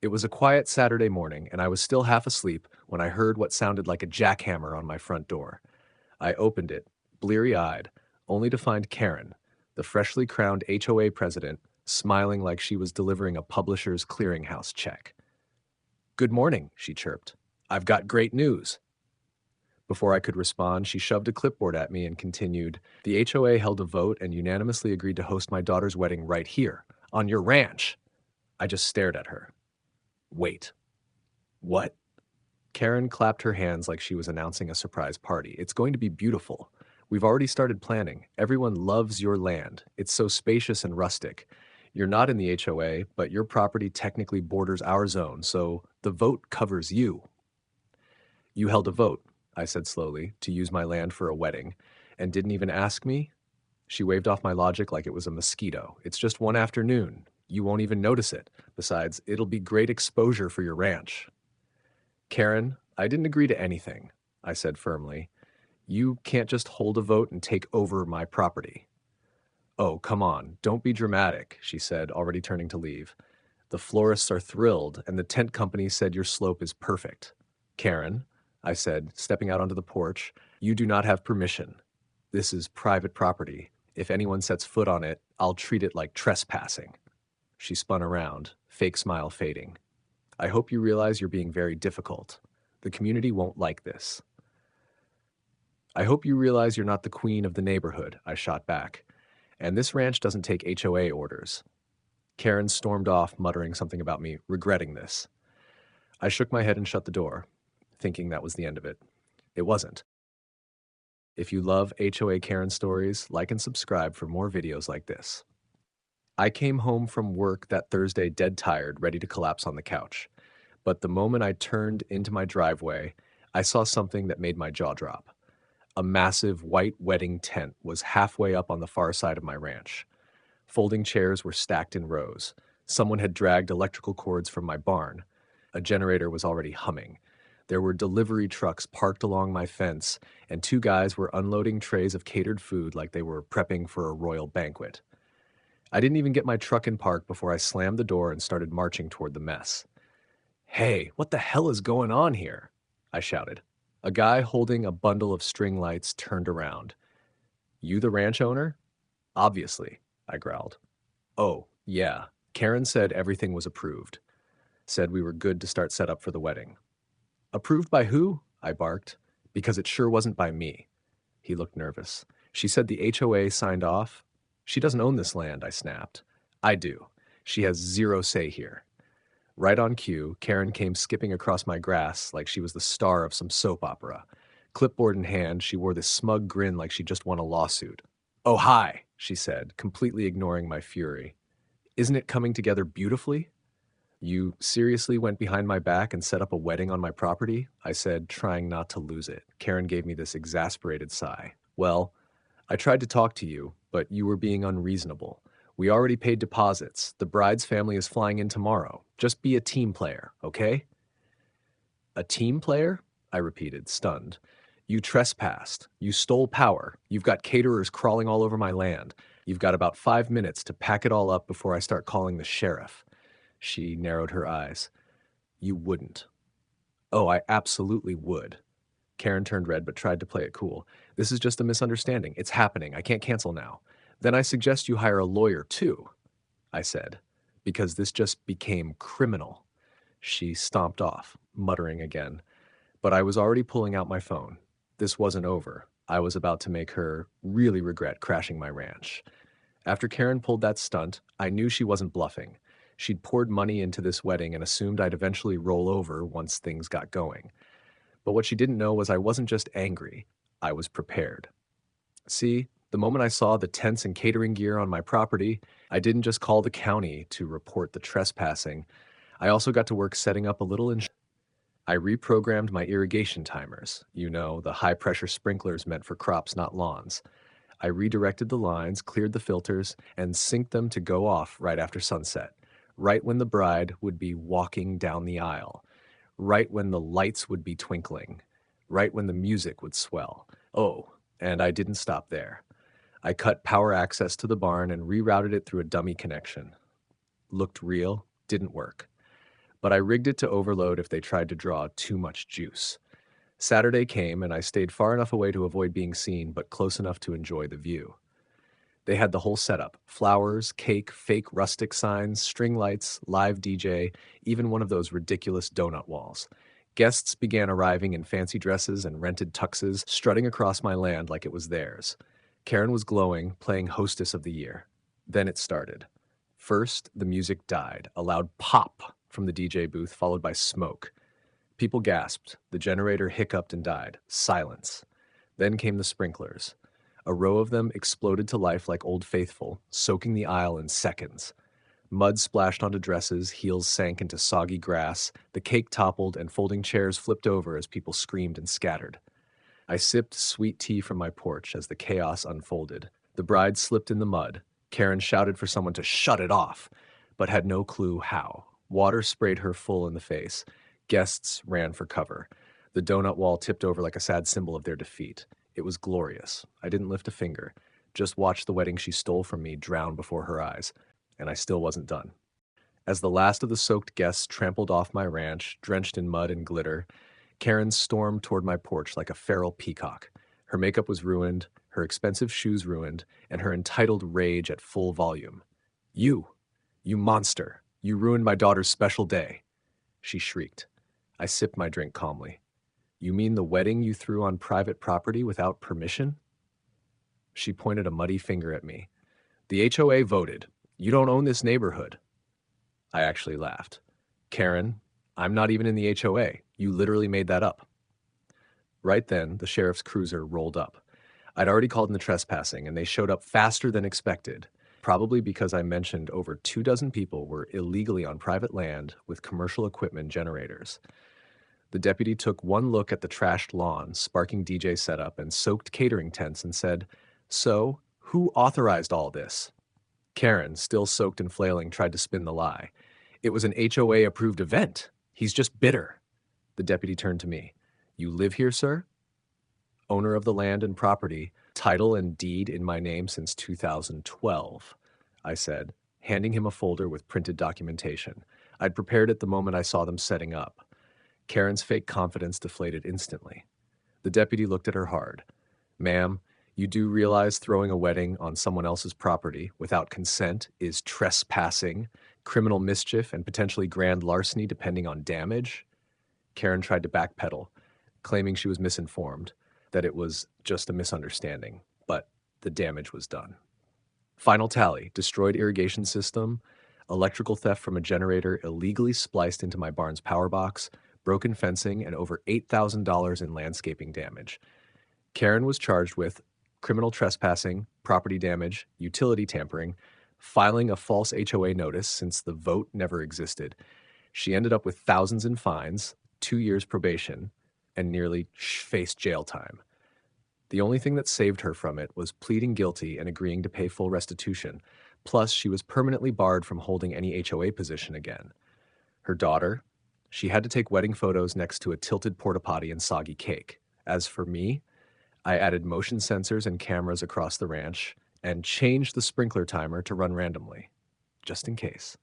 It was a quiet Saturday morning, and I was still half asleep when I heard what sounded like a jackhammer on my front door. I opened it, bleary-eyed, only to find Karen, the freshly crowned HOA president, smiling like she was delivering a publisher's clearinghouse check. "Good morning," she chirped. "I've got great news." Before I could respond, she shoved a clipboard at me and continued, "The HOA held a vote and unanimously agreed to host my daughter's wedding right here, on your ranch." I just stared at her. "Wait, what?" Karen clapped her hands like she was announcing a surprise party. "It's going to be beautiful. We've already started planning. Everyone loves your land. It's so spacious and rustic. You're not in the HOA, but your property technically borders our zone, so the vote covers you." "You held a vote," I said slowly, "to use my land for a wedding, and didn't even ask me?" She waved off my logic like it was a mosquito. "It's just one afternoon. You won't even notice it. Besides, it'll be great exposure for your ranch." "Karen, I didn't agree to anything," I said firmly. "You can't just hold a vote and take over my property." "Oh, come on, don't be dramatic," she said, already turning to leave. "The florists are thrilled, and the tent company said your slope is perfect." "Karen," I said, stepping out onto the porch, "you do not have permission. This is private property. If anyone sets foot on it, I'll treat it like trespassing." She spun around, fake smile fading. "I hope you realize you're being very difficult. The community won't like this." "I hope you realize you're not the queen of the neighborhood," I shot back. "And this ranch doesn't take HOA orders." Karen stormed off, muttering something about me regretting this. I shook my head and shut the door, thinking that was the end of it. It wasn't. If you love HOA Karen stories, like and subscribe for more videos like this. I came home from work that Thursday dead tired, ready to collapse on the couch. But the moment I turned into my driveway, I saw something that made my jaw drop. A massive white wedding tent was halfway up on the far side of my ranch. Folding chairs were stacked in rows. Someone had dragged electrical cords from my barn. A generator was already humming. There were delivery trucks parked along my fence, and two guys were unloading trays of catered food like they were prepping for a royal banquet. I didn't even get my truck in park before I slammed the door and started marching toward the mess. "Hey, what the hell is going on here?" I shouted. A guy holding a bundle of string lights turned around. "You the ranch owner?" "Obviously," I growled. "Oh, yeah. Karen said everything was approved. Said we were good to start setup for the wedding." "Approved by who?" I barked. "Because it sure wasn't by me." He looked nervous. "She said the HOA signed off." "She doesn't own this land," I snapped. "I do. She has zero say here." Right on cue, Karen came skipping across my grass like she was the star of some soap opera. Clipboard in hand, she wore this smug grin like she just won a lawsuit. "Oh, hi," she said, completely ignoring my fury. "Isn't it coming together beautifully?" "You seriously went behind my back and set up a wedding on my property?" I said, trying not to lose it. Karen gave me this exasperated sigh. "Well, I tried to talk to you, but you were being unreasonable. We already paid deposits. The bride's family is flying in tomorrow. Just be a team player, okay?" "A team player?" I repeated, stunned. "You trespassed. You stole power. You've got caterers crawling all over my land. You've got about 5 minutes to pack it all up before I start calling the sheriff." She narrowed her eyes. "You wouldn't." "Oh, I absolutely would." Karen turned red but tried to play it cool. "This is just a misunderstanding. It's happening. I can't cancel now." "Then I suggest you hire a lawyer too," I said, "because this just became criminal." She stomped off, muttering again. But I was already pulling out my phone. This wasn't over. I was about to make her really regret crashing my ranch. After Karen pulled that stunt, I knew she wasn't bluffing. She'd poured money into this wedding and assumed I'd eventually roll over once things got going. But what she didn't know was I wasn't just angry, I was prepared. See, the moment I saw the tents and catering gear on my property, I didn't just call the county to report the trespassing. I also got to work setting up a little I reprogrammed my irrigation timers, the high-pressure sprinklers meant for crops, not lawns. I redirected the lines, cleared the filters, and synced them to go off right after sunset, right when the bride would be walking down the aisle, right when the lights would be twinkling, right when the music would swell. Oh, and I didn't stop there. I cut power access to the barn and rerouted it through a dummy connection. Looked real, didn't work. but I rigged it to overload if they tried to draw too much juice. Saturday came, and I stayed far enough away to avoid being seen, but close enough to enjoy the view. They had the whole setup: flowers, cake, fake rustic signs, string lights, live DJ, even one of those ridiculous donut walls. Guests began arriving in fancy dresses and rented tuxes, strutting across my land like it was theirs. Karen was glowing, playing hostess of the year. Then it started. First, the music died, a loud pop from the DJ booth, followed by smoke. People gasped. The generator hiccuped and died. Silence. Then came the sprinklers. A row of them exploded to life like Old Faithful, soaking the aisle in seconds. Mud splashed onto dresses, heels sank into soggy grass, the cake toppled, and folding chairs flipped over as people screamed and scattered. I sipped sweet tea from my porch as the chaos unfolded. The bride slipped in the mud. Karen shouted for someone to shut it off, but had no clue how. Water sprayed her full in the face. Guests ran for cover. The donut wall tipped over like a sad symbol of their defeat. It was glorious. I didn't lift a finger, just watched the wedding she stole from me drown before her eyes, and I still wasn't done. As the last of the soaked guests trampled off my ranch, drenched in mud and glitter, Karen stormed toward my porch like a feral peacock. Her makeup was ruined, her expensive shoes ruined, and her entitled rage at full volume. You monster! You ruined my daughter's special day!" She shrieked. I sipped my drink calmly. "You mean the wedding you threw on private property without permission?" She pointed a muddy finger at me. "The HOA voted. You don't own this neighborhood." I actually laughed. "Karen, I'm not even in the HOA. You literally made that up." Right then, the sheriff's cruiser rolled up. I'd already called in the trespassing, and they showed up faster than expected, probably because I mentioned over 24 people were illegally on private land with commercial equipment generators. The deputy took one look at the trashed lawn, sparking DJ setup, and soaked catering tents and said, "So, who authorized all this?" Karen, still soaked and flailing, tried to spin the lie. "It was an HOA-approved event. He's just bitter." The deputy turned to me. "You live here, sir?" "Owner of the land and property, title and deed in my name since 2012, I said, handing him a folder with printed documentation. I'd prepared it the moment I saw them setting up. Karen's fake confidence deflated instantly. The deputy looked at her hard. "Ma'am, you do realize throwing a wedding on someone else's property without consent is trespassing, criminal mischief, and potentially grand larceny depending on damage?" Karen tried to backpedal, claiming she was misinformed, that it was just a misunderstanding, but the damage was done. Final tally: destroyed irrigation system, electrical theft from a generator illegally spliced into my barn's power box, broken fencing, and over $8,000 in landscaping damage. Karen was charged with criminal trespassing, property damage, utility tampering, filing a false HOA notice since the vote never existed. She ended up with thousands in fines, 2 years probation, and nearly faced jail time. The only thing that saved her from it was pleading guilty and agreeing to pay full restitution. Plus, she was permanently barred from holding any HOA position again. Her daughter, she had to take wedding photos next to a tilted porta potty and soggy cake. As for me, I added motion sensors and cameras across the ranch and changed the sprinkler timer to run randomly, just in case.